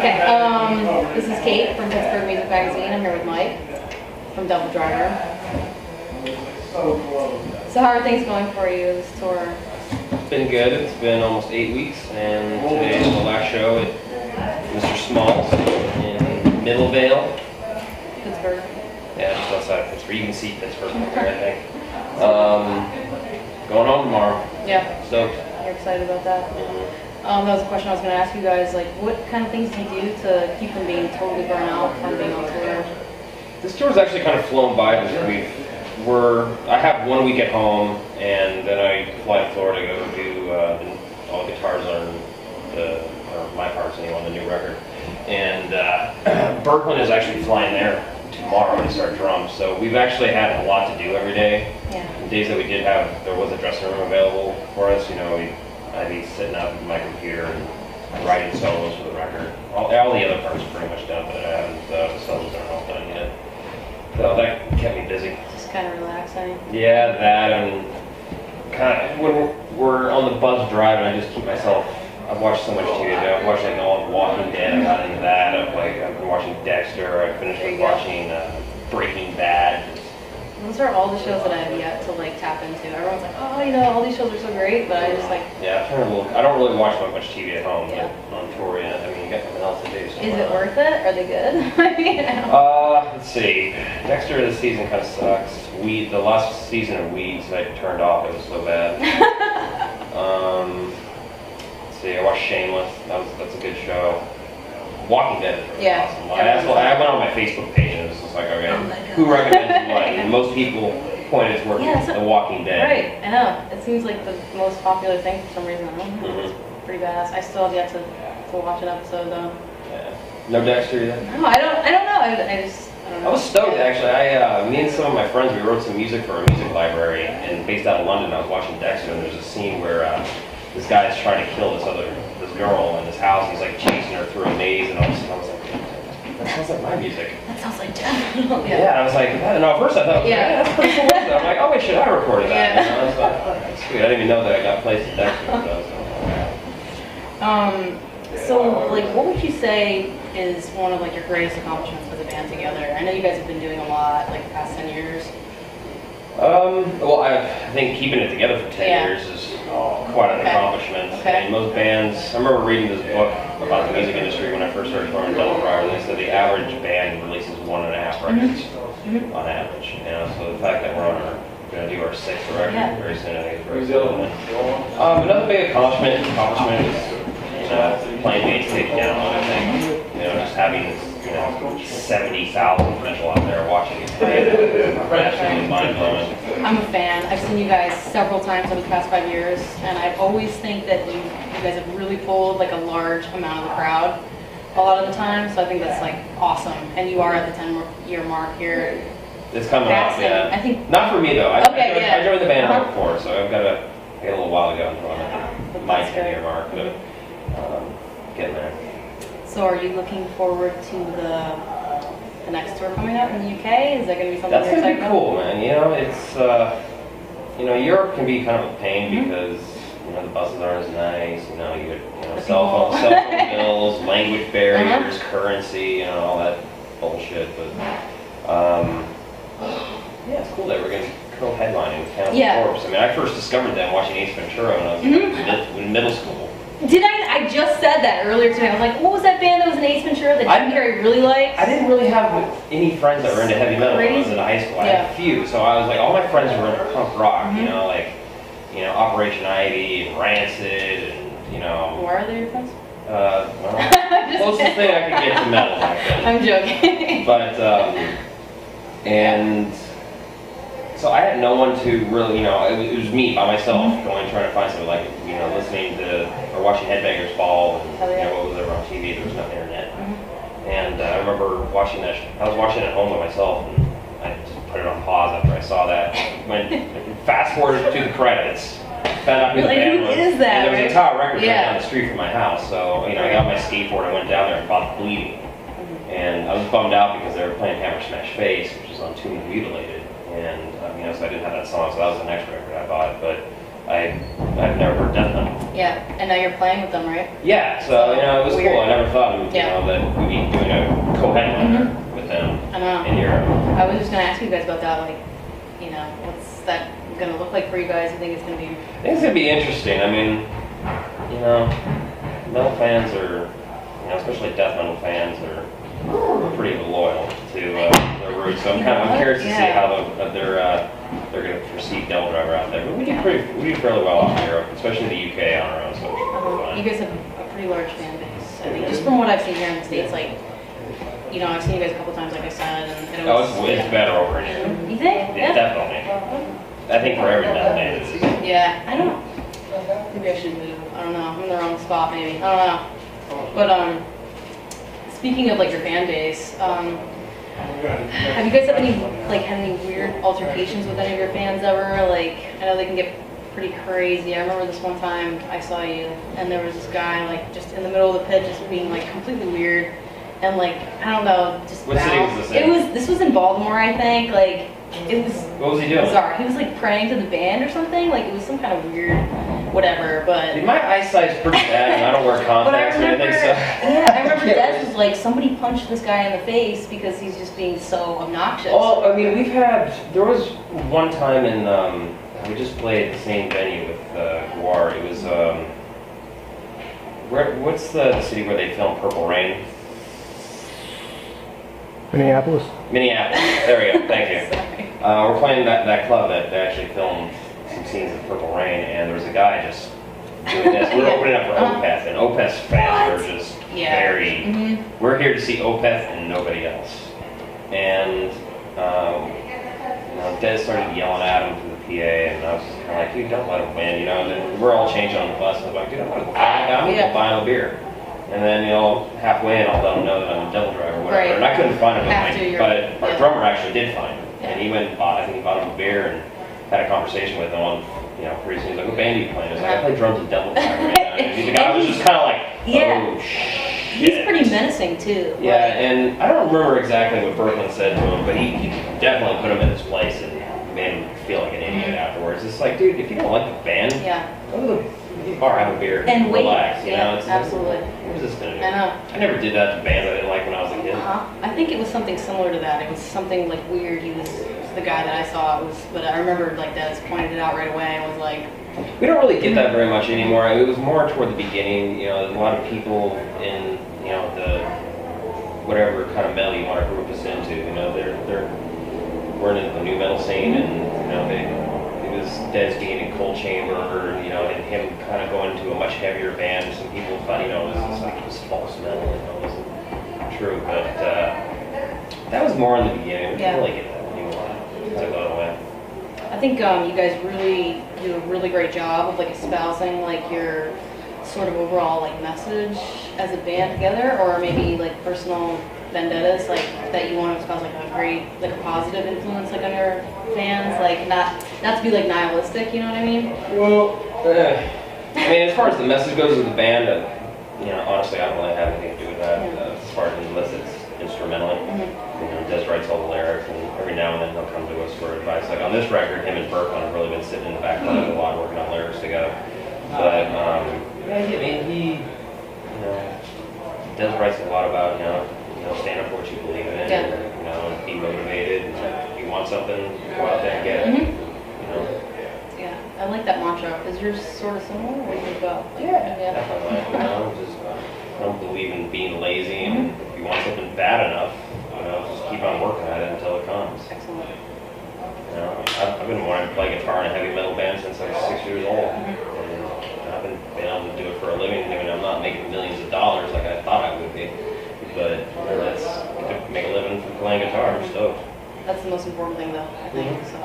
Okay, this is Kate from Pittsburgh Music Magazine. I'm here with Mike from Devildriver. So how are things going for you, this tour? It's been good. It's been almost 8 weeks, and today is the last show at Mr. Small's in Middlevale. Pittsburgh. Yeah, just outside of Pittsburgh. You can see Pittsburgh from here, I think. Going home tomorrow. Yeah. Stoked. You're excited about that? That was a question I was going to ask you guys. Like, what kind of things do you do to keep from being totally burnt out from being on tour? This tour's actually kind of flown by because I have 1 week at home, and then I fly to Florida to go do all the guitars on my parts anyway, on the new record. And Berkman is actually flying there tomorrow to start drums, so we've actually had a lot to do every day. Yeah. The days that we did have, there was a dressing room available for us. You know, I'd be sitting up at my computer and writing solos for the record. All the other parts are pretty much done, but I haven't, the solos aren't all done yet. So that kept me busy. Just kind of relaxing. Yeah, that, and kind of when we're on the bus driving, I just keep myself. I've watched so much TV. I've watched like all of Walking Dead. I got into that. I've been watching Dexter. I finished with watching Breaking Bad. Those are all the shows that I have yet to like tap into. Everyone's like, oh, you know, all these shows are so great, but I just like. Yeah, I don't really watch much TV at home, yeah. But on tour, yeah, I mean, you got something else to do. So is it worth it? Are they good? Let's see. Dexter this season kind of sucks. The last season of Weeds I turned off. It was so bad. Let's see. I watched Shameless. That's a good show. Walking Dead is really awesome. I went on my Facebook page and it was just like, okay, who recommends what? And most people pointed towards The Walking Dead. Right, I know. It seems like the most popular thing for some reason. I don't know. It's pretty badass. I still have yet to watch an episode though. Yeah. No Dexter either? No, I don't know. I don't know. I was stoked actually. Me and some of my friends, we wrote some music for a music library, and based out of London, I was watching Dexter, and there's a scene where this guy is trying to kill this girl in his house. He's like chasing her through a maze, and all of a sudden I was like, that sounds like my music. That sounds like Devil. Yeah, I was like, no, at first I thought, yeah, that's pretty cool. I'm like, oh wait, shit, I recorded that. Yeah. You know, I was like, oh, that's sweet. I didn't even know that I got placed in Dexter. So like, what would you say is one of like your greatest accomplishments as a band together? I know you guys have been doing a lot like the past 10 years. Well, I think keeping it together for 10 years is quite an accomplishment. Okay. I mean, most bands, I remember reading this book about the music industry when I first started touring Devildriver, and they said the average band releases 1.5 records on average. You know, so the fact that we're going to do our 6th record very soon, I think is very cool. Another big accomplishment is playing main stage down, I think. You know, just having 70,000 people out there watching you play. Absolutely mind-blowing. I'm a fan. I've seen you guys several times over the past 5 years, and I always think that you guys have really pulled like a large amount of the crowd a lot of the time, so I think that's like awesome. And you are at the 10-year mark here. It's coming up, yeah. I think. Not for me though. I joined the band before, so I got a little while to go until my 10-year mark, but getting there. So are you looking forward to the next tour coming up in the UK? Is that going to be something that's you're excited about? That's going to be cool, man. You know, it's, Europe can be kind of a pain because, the buses aren't as nice, you get, cell phone bills, language barriers, currency, all that bullshit, but, yeah, it's cool that we're going to co-headlining with Cannibal Corpse. I mean, I first discovered them watching Ace Ventura when I was in middle school. Did I just said that earlier today. I was like, what was that band that was in Ace Ventura that Jim Carrey really liked? I didn't really have any friends that were into heavy metal when I was in high school. I had a few, so I was like, all my friends were into punk rock, Operation Ivy and Rancid, and, Where are they your friends? Closest thing I could get to metal back then. I'm joking. But, so I had no one to really, it was me by myself going trying to find something like, listening to or watching Headbangers Ball and what was ever on TV. There was no internet, and I remember watching that. I was watching it at home by myself, and I just put it on pause after I saw that. When fast forward to the credits, found out who the band was. Is that? And there was a Tower Records right down the street from my house, so I got my skateboard. I went down there and bought Bleeding, and I was bummed out because they were playing Hammer Smash Face, which is on Tomb of the Mutilated. And so I didn't have that song, so that was the next record I bought. But I I've never heard death metal. Yeah, and now you're playing with them, right? Yeah, so it was Weird. cool. I never thought that we'd be doing a co-headliner with them in Europe. I was just gonna ask you guys about that, like, what's that gonna look like for you guys? I think it's gonna be. I think it's gonna be interesting. I mean, metal fans are, especially death metal fans are pretty loyal to their roots. So I'm curious to see how they're going to perceive Devildriver out there. But we do fairly well out in Europe, especially the UK on our own. So you guys have a pretty large fan base. I think just from what I've seen here in the States, like, I've seen you guys a couple times, like I said, and it's better over in here. You think? Yeah, definitely. I think for every metal band, it is. Yeah, I don't. Maybe I should move. I don't know. I'm in the wrong spot, maybe. I don't know. But speaking of like your fan base, have you guys had any weird altercations with any of your fans ever? Like, I know they can get pretty crazy. I remember this one time I saw you, and there was this guy like just in the middle of the pit, just being like completely weird, and like I don't know, just. What city was this in? This was in Baltimore, I think. Like it was. What was he doing? Bizarre. He was like praying to the band or something. Like it was some kind of weird, whatever. But dude, my eyesight's pretty bad, and I don't wear contacts or anything. So I remember Des was like, somebody punched this guy in the face because he's just being so obnoxious. Well, I mean, there was one time we just played the same venue with Guar. It was what's the city where they filmed Purple Rain? Minneapolis. There we go. Thank you. We're playing that club that actually filmed some scenes of Purple Rain, and there was a guy just doing this. We were opening up for Opeth, and Opeth fans are just very. We're here to see Opeth and nobody else. And Des started yelling at him through the PA, and I was just kind of like, dude, don't let him win, And then we're all changing on the bus, and I was like, dude, I'm gonna go buy him a beer. And then, halfway in, I'll let him know that I'm a Devildriver or whatever. Right. And I couldn't find him, but our drummer actually did find him. And he went and I think he bought him a beer and had a conversation with him on, pretty soon. He's like, what band are you playing? I was like, I play drums in Devildriver right now. And the guy was just kind of like, oh, shit. He's pretty menacing, too. Yeah, and I don't remember exactly what Berkman said to him, but he definitely put him in his place and made him feel like an idiot afterwards. It's like, dude, if you don't like the band, go to the bar, have a beer, and relax. Absolutely. What was this gonna do? I know. I never did that to bands I didn't like when I was a kid. I think it was something similar to that. It was something like weird. He was the guy that I saw. But I remember like Des pointed it out right away and was like. We don't really get that very much anymore. It was more toward the beginning. A lot of people in the whatever kind of metal you want to group us into. We're into the new metal scene, and it was Des being in Cold Chamber, and him kind of going to a much heavier band. Some people thought it was false metal, it wasn't true. But that was more in the beginning. We didn't really get that anymore. Kind of got away. I think you guys really do a really great job of like espousing like your sort of overall like message as a band together, or maybe like personal vendettas like that you want to espouse like a positive influence like on your fans, like not to be like nihilistic, you know what I mean? Well, I mean, as far as the message goes of the band, honestly, I don't really have anything to do with that. As far as unless it's instrumental, Des writes all the lyrics, and every now and then he'll come to us for advice. Like on this record, him and Berkman have really been sitting in the back line a lot, working on lyrics together. But he Des writes a lot about stand up for what you believe in, and be motivated. And if you want something, go out there and get it. Yeah, I like that mantra. Is yours sort of similar, or do you go? Definitely. I don't believe in being lazy, and if you want something bad enough, just keep on working at it until it comes. Excellent. I've been wanting to play guitar in a heavy metal band since I was 6 years old. And I've been able to do it for a living, even I'm not making millions of dollars like I thought I would be. But that's to make a living from playing guitar. I'm stoked. That's the most important thing, though, I think. So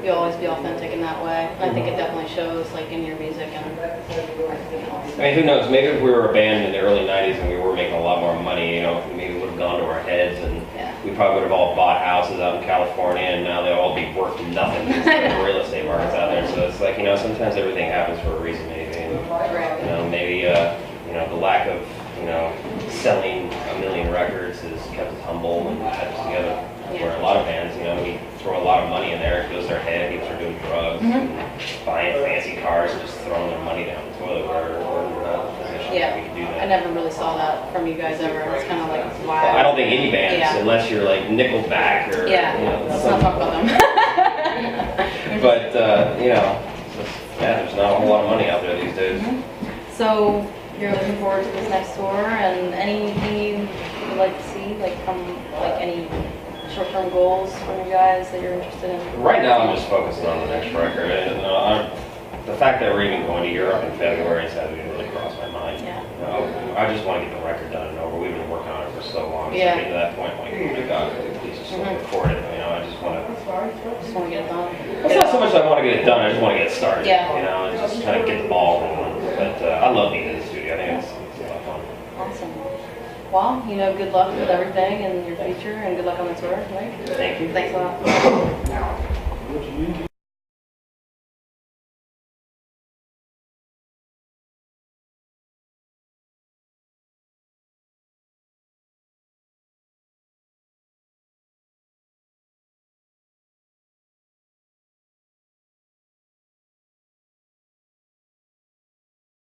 you always be authentic in that way. And I think it definitely shows, like in your music and everything else. I mean, who knows? Maybe if we were a band in the early '90s and we were making a lot more money, maybe it would have gone to our heads, and we probably would have all bought houses out in California, and now they'll all be worth nothing because the real estate market's out there. So it's like sometimes everything happens for a reason, maybe. And, maybe the lack of selling a million records has kept us humble and kept us together. Where a lot of bands, we throw a lot of money in there, it goes their head, people are doing drugs, and buying fancy cars. cars and just throwing their money down the toilet. We're in a position Yeah, that we can do I that. never really saw that from you guys ever. It's kind of like, wow. Well, I don't think any bands, Yeah. unless you're like Nickelback or Yeah, you know, let's not talk about them. but you know, yeah, there's not a whole lot of money out there these days. So you're looking forward to this next tour, and anything you would like to see, like from like any short-term goals from you guys that you're interested in? Right now, I'm just focusing on the next record. And, the fact that we're even going to Europe in February hasn't even really crossed my mind. Yeah. You know, I just want to get the record done and over. We've been working on it for so long. Yeah. So getting to that point, like, oh my God, please just record it. You know, I just want to. Just want to get it done. It's not so much that I want to get it done. I just want to get it started. Yeah. You know, and just kind of get the ball rolling. But I love being in the studio. I think it's a lot of fun. Awesome. Well, you know, good luck with everything in your future, and good luck on the tour, right? Thank you. Thanks a lot.